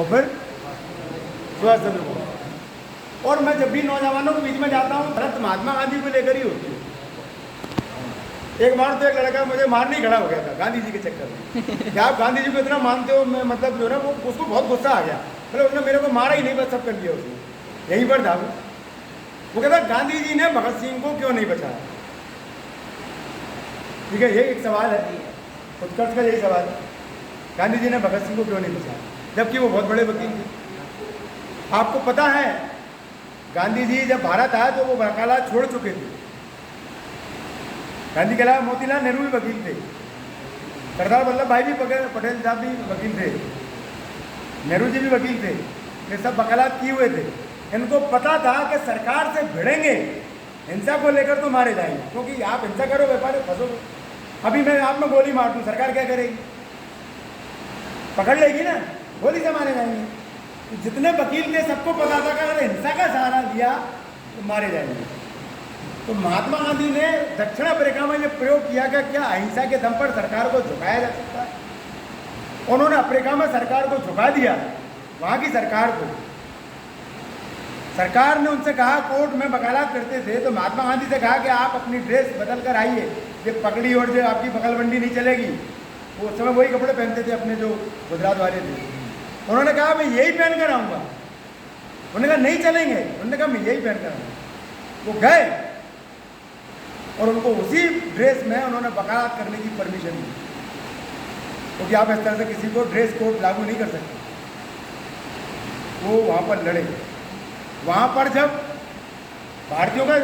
और फिर सुभाष चंद्र बोस। और मैं जब भी नौजवानों के बीच में जाता हूँ भारत महात्मा गांधी को लेकर ही होती है। एक बार तो एक लड़का मुझे मारने ही खड़ा हो गया था गांधी जी के चक्कर में। क्या आप गांधी जी को इतना मानते हो? मैं मतलब जो है ना वो उसको बहुत गुस्सा आ गया। मतलब उसने मेरे को मारा ही नहीं, बस सब कर दिया उसने। यहीं पर था वो कहता गांधी जी ने भगत सिंह को क्यों नहीं बचाया? ठीक है, ये एक सवाल है, उत्कर्ष का यही सवाल है, गांधी जी ने भगत सिंह को क्यों नहीं बचाया, जबकि वो बहुत बड़े वकील थे। आपको पता है गांधी जी जब भारत आए तो वो वकालत छोड़ चुके थे। गांधी के अलावा मोतीलाल नेहरू भी वकील थे, सरदार वल्लभ भाई भी पटेल साहब भी वकील थे, नेहरू जी भी वकील थे। ये सब वकालत किए हुए थे। इनको पता था कि सरकार से भिड़ेंगे, हिंसा को लेकर तो मारे जाएंगे, क्योंकि आप हिंसा करो व्यापार फंसोगे। अभी मैं आप में गोली मार दूँ, सरकार क्या करेगी? पकड़ लेगी ना, गोली से मारे जाएंगे। तो जितने वकील थे सबको पता था कि अगर हिंसा का सहारा दिया तो मारे जाएंगे। तो महात्मा गांधी ने दक्षिण अफ्रीका में ये प्रयोग किया कि क्या अहिंसा के दम पर सरकार को झुकाया जा सकता है। उन्होंने अफ्रीका में सरकार को झुका दिया। वहाँ की सरकार को, सरकार ने उनसे कहा, कोर्ट में वकालत करते थे तो महात्मा गांधी से कहा कि आप अपनी ड्रेस बदल कर आइए, ये पगड़ी और जो आपकी बगलबंदी नहीं चलेगी। वो उस समय वही कपड़े पहनते थे अपने जो गुजरात वाले थे। उन्होंने कहा मैं यही पहन कर आऊँगा। उन्होंने कहा नहीं चलेंगे, उन्होंने कहा मैं यही पहन कर आऊँगा। वो गए और उनको उसी ड्रेस में उन्होंने वकालत करने की परमिशन दी, क्योंकि आप इस तरह से किसी को ड्रेस कोड लागू नहीं कर सकते। वो वहाँ पर लड़े। वहाँ पर जब भारतीयों का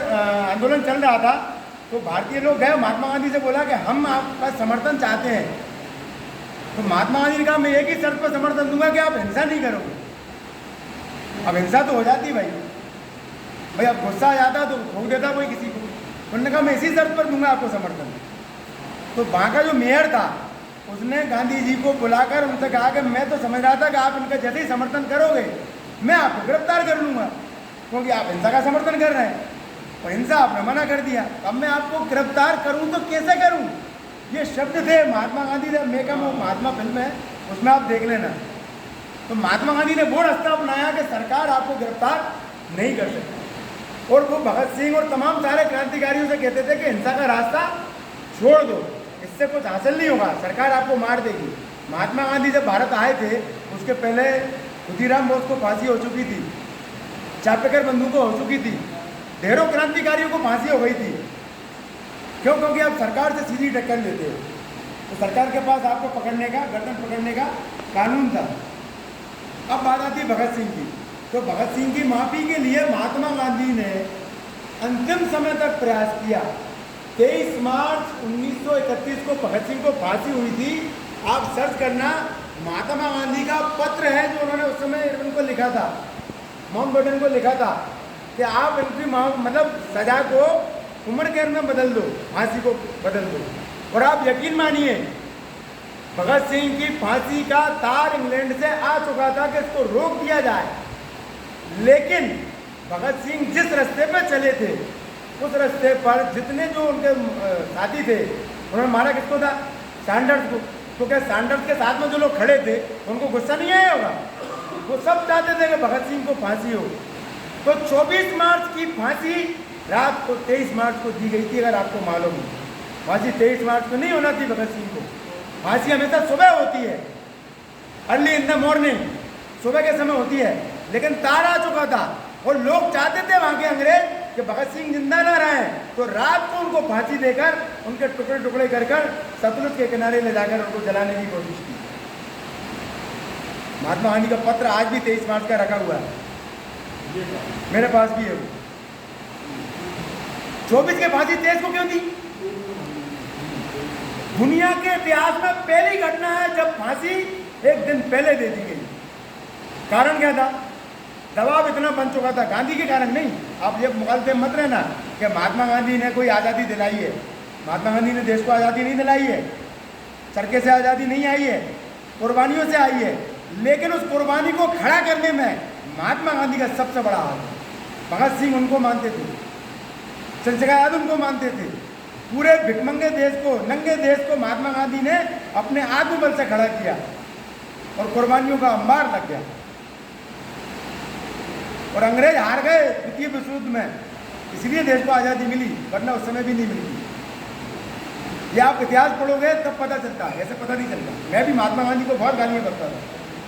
आंदोलन चल रहा था तो भारतीय लोग गए, महात्मा गांधी से बोला कि हम आपका समर्थन चाहते हैं। तो महात्मा गांधी ने कहा मैं एक ही शर्त पर समर्थन दूंगा कि आप हिंसा नहीं करोगे। अब हिंसा तो हो जाती भाई, अब गुस्सा आ जाता तो ठोक देता कोई किसी को। उन्होंने कहा मैं इसी शर्त पर दूंगा आपको समर्थन। तो वहाँ का जो मेयर था उसने गांधी जी को बुलाकर उनसे कहा कि मैं तो समझ रहा था कि आप इनका जैसे ही समर्थन करोगे मैं आपको गिरफ्तार कर लूँगा, क्योंकि आप हिंसा का समर्थन कर रहे हैं और हिंसा आपने मना कर दिया। अब मैं आपको गिरफ्तार करूँ तो कैसे करूँ? ये शब्द थे महात्मा गांधी ने। मेकम वो महात्मा फिल्म है, उसमें आप देख लेना। तो महात्मा गांधी ने वो रास्ता अपनाया कि सरकार आपको गिरफ्तार नहीं कर सकती। और वो भगत सिंह और तमाम सारे क्रांतिकारियों से कहते थे कि हिंसा का रास्ता छोड़ दो, इससे कुछ हासिल नहीं होगा, सरकार आपको मार देगी। महात्मा गांधी जब भारत आए थे उसके पहले खुदीराम बोस को फांसी हो चुकी थी, चापेकर बंधु को हो चुकी थी, ढेरों क्रांतिकारियों को फांसी हो गई थी। क्यों? क्योंकि आप सरकार से सीधी टक्कर लेते हो। तो सरकार के पास आपको पकड़ने का, गर्दन पकड़ने का कानून था। अब बात आती है भगत सिंह की। तो भगत सिंह की माफ़ी के लिए महात्मा गांधी ने अंतिम समय तक प्रयास किया। 23 मार्च 1931 को भगत सिंह को फांसी हुई थी। आप सर्च करना, महात्मा गांधी का पत्र है जो उन्होंने उस समय इनको लिखा था, माउंटबेटन को लिखा था कि आप इनकी मतलब सजा को उम्र कैद में बदल दो, फांसी को बदल दो। और आप यकीन मानिए भगत सिंह की फांसी का तार इंग्लैंड से आ चुका था कि इसको रोक दिया जाए, लेकिन भगत सिंह जिस रास्ते पर चले थे उस रास्ते पर जितने जो उनके साथी थे उन्होंने मारा किसको था? सैंडर्स को। तो क्या सैंडर्स के साथ में जो लोग खड़े थे उनको गुस्सा नहीं आया होगा? वो सब चाहते थे कि भगत सिंह को फांसी हो। तो 24 मार्च की फांसी रात को 23 मार्च को दी गई थी। अगर आपको मालूम हो, फांसी 23 मार्च को नहीं होना थी भगत सिंह को। फांसी हमेशा सुबह होती है, अर्ली इन द मॉर्निंग, सुबह के समय होती है। लेकिन तार आ चुका था और लोग चाहते थे वहाँ के अंग्रेज कि भगत सिंह जिंदा ना रहे, तो रात को उनको फांसी देकर उनके टुकड़े टुकड़े कर सतलुज के किनारे ले जाकर उनको जलाने की कोशिश की। महात्मा गांधी का पत्र आज भी 23 मार्च का रखा हुआ है, मेरे पास भी है वो। 24 के फांसी 23 को क्यों दी? दुनिया के इतिहास में पहली घटना है जब फांसी एक दिन पहले दे दी गई। कारण क्या था? दबाव इतना बन चुका था, गांधी के कारण नहीं। आप ये मुगलते मत रहना कि महात्मा गांधी ने कोई आज़ादी दिलाई है। महात्मा गांधी ने देश को आज़ादी नहीं दिलाई है, चरखे से आज़ादी नहीं आई है, कुर्बानियों से आई है। लेकिन उस कुर्बानी को खड़ा करने में महात्मा गांधी का सबसे बड़ा हाथ है। भगत सिंह उनको मानते थे, चंद्रशेखर आज़ाद उनको मानते थे। पूरे भिखमंगे देश को, नंगे देश को महात्मा गांधी ने अपने आत्मबल से खड़ा किया और कुर्बानियों का अंबार लग गया। और अंग्रेज हार गए द्वितीय विश्व युद्ध में, इसलिए देश को आज़ादी मिली, वरना उस समय भी नहीं मिली। ये आप इतिहास पढ़ोगे तब पता चलता है, ऐसे पता नहीं चलता। मैं भी महात्मा गांधी को बहुत गालियाँ करता था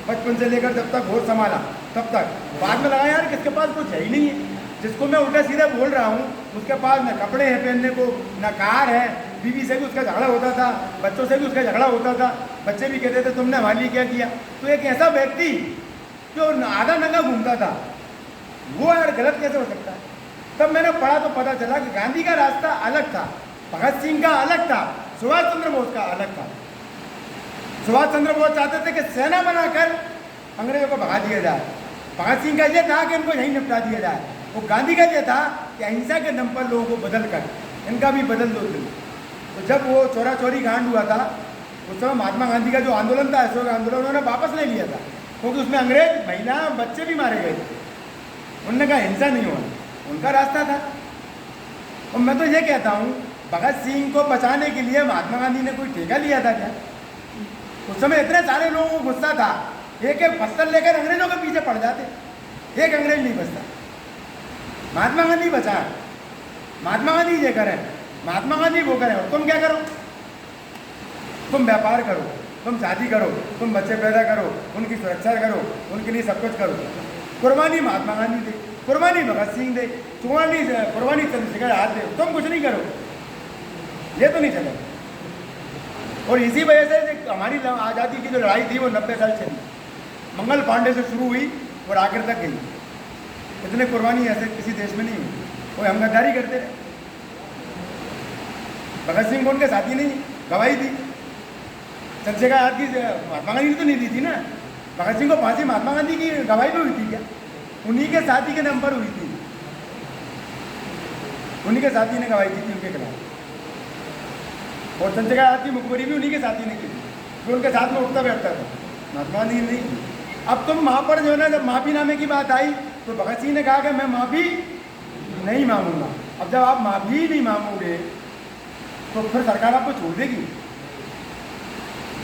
बचपन से लेकर जब तक होश संभाला तब तक। बाद में लगा यार किसके पास कुछ है ही नहीं है, जिसको मैं उल्टा सीधा बोल रहा हूँ उसके पास न कपड़े हैं पहनने को, न कार है, बीवी से भी उसका झगड़ा होता था, बच्चों से भी उसका झगड़ा होता था, बच्चे भी कहते थे तुमने हमारे लिए क्या किया। तो एक ऐसा व्यक्ति जो आधा नंगा घूमता था वो यार गलत कैसे हो सकता है। तब मैंने पढ़ा तो पता चला कि गांधी का रास्ता अलग था, भगत सिंह का अलग था, सुभाष चंद्र बोस का अलग था। सुभाष चंद्र बोस चाहते थे कि सेना बनाकर अंग्रेजों को भगा दिया जाए, भगत सिंह का ये था कि इनको यहीं निपटा दिया जाए, वो गांधी का ये था कि अहिंसा के दम पर लोगों को बदल कर इनका भी बदल दो दिल। तो जब वो चोरा चोरी कांड हुआ था उस समय महात्मा गांधी का जो आंदोलन था अशोक आंदोलन, उन्होंने वापस ले लिया था क्योंकि उसमें अंग्रेज महिला बच्चे भी मारे गए थे। उन्होंने कहा हिंसा नहीं होना, उनका रास्ता था। और मैं तो ये कहता हूँ भगत सिंह को बचाने के लिए महात्मा गांधी ने कोई ठेका लिया था क्या? उस समय इतने सारे लोगों को गुस्सा था, एक एक पत्थर लेकर अंग्रेजों के पीछे पड़ जाते, एक अंग्रेज नहीं बचता। महात्मा गांधी बचा, महात्मा गांधी ये करें, महात्मा गांधी वो करें, और तुम क्या करो? तुम व्यापार करो, तुम शादी करो, तुम बच्चे पैदा करो, उनकी सुरक्षा करो, उनके लिए सब कुछ करो। कुर्बानी महात्मा गांधी दे, कुर्बानी भगत सिंह दे, कुर्बानी चंद्रशेखर आजाद दे, तुम कुछ नहीं करो, ये तो नहीं चलेगा। और इसी वजह से हमारी आज़ादी की जो लड़ाई थी वो 90 साल चली, मंगल पांडे से शुरू हुई और आखिर तक गई। इतने कुर्बानी ऐसे किसी देश में नहीं हुई, कोई हम गद्दारी करते रहे। भगत सिंह को उनके साथी नहीं गवाही दी, चंद्रशेखर आजाद की महात्मा गांधी ने तो नहीं दी थी ना। भगत सिंह को फांसी महात्मा गांधी की गवाही में हुई थी क्या? उन्हीं के साथी के नाम पर हुई थी, उन्हीं के साथी ने गवाही दी थी उनके खिलाफ। और चंद्रशेखर आजाद की मुखबरी भी उन्हीं के साथी ने की थी, जो उनके साथ में उठता बैठता था, महात्मा गांधी नहीं की। अब तुम वहाँ पर जो है ना, जब माफ़ीनामे की बात आई तो भगत सिंह ने कहा कि मैं माफ़ी नहीं मांगूंगा। अब जब आप माफ़ी नहीं मांगोगे तो फिर सरकार आपको छोड़ देगी?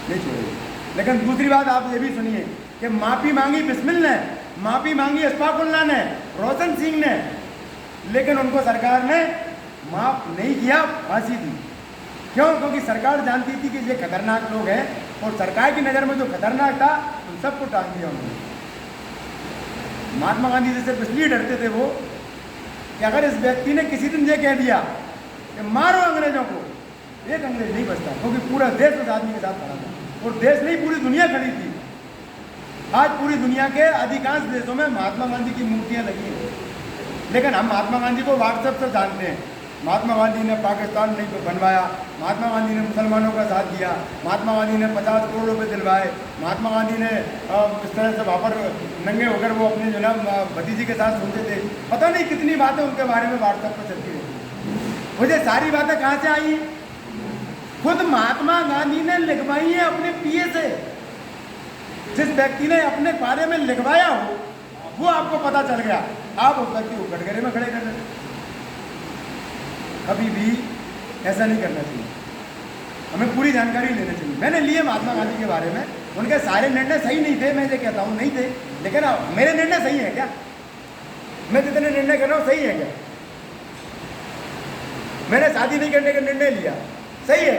नहीं छोड़ेगी। लेकिन दूसरी बात आप ये भी सुनिए कि माफ़ी मांगी बिस्मिल ने, माफ़ी मांगी अशफाकुल्लाह ने, रोशन सिंह ने, लेकिन उनको सरकार ने माफ़ नहीं किया, फांसी दी। क्यों? क्योंकि सरकार जानती थी कि ये खतरनाक लोग हैं और सरकार की नज़र में जो खतरनाक था उन सबको टांग दिया उन्होंने। महात्मा गांधी से सिर्फ इसलिए डरते थे वो कि अगर इस व्यक्ति ने किसी दिन ये कह दिया कि मारो अंग्रेजों को, एक अंग्रेज नहीं बचता, क्योंकि पूरा देश उस आदमी के साथ खड़ा था। और देश नहीं, पूरी दुनिया खड़ी थी। आज पूरी दुनिया के अधिकांश देशों में महात्मा गांधी की मूर्तियाँ लगी हैं, लेकिन हम महात्मा गांधी को व्हाट्सएप से जानते हैं। महात्मा गांधी ने पाकिस्तान नहीं बनवाया, महात्मा गांधी ने मुसलमानों का साथ दिया, महात्मा गांधी ने 50 करोड़ रुपए दिलवाए, महात्मा गांधी ने इस तरह से वहाँ पर नंगे होकर वो अपने जो ना भतीजी के साथ सुनते थे। पता नहीं कितनी बातें उनके बारे में व्हाट्सएप पर चलती रहती। मुझे सारी बातें कहाँ से आई? खुद महात्मा गांधी ने लिखवाई है अपने पीए से। जिस व्यक्ति ने अपने बारे में लिखवाया हो वो आपको पता चल गया, आप उस व्यक्ति को कटघरे में खड़े कर देते। कभी भी ऐसा नहीं करना चाहिए, हमें पूरी जानकारी लेना चाहिए। मैंने लिए महात्मा गांधी के बारे में, उनके सारे निर्णय सही नहीं थे, मैं ये कहता हूँ नहीं थे, लेकिन मेरे निर्णय सही है क्या? मैं जितने निर्णय कर रहा हूँ सही है क्या? मैंने शादी नहीं करने का निर्णय लिया, सही है।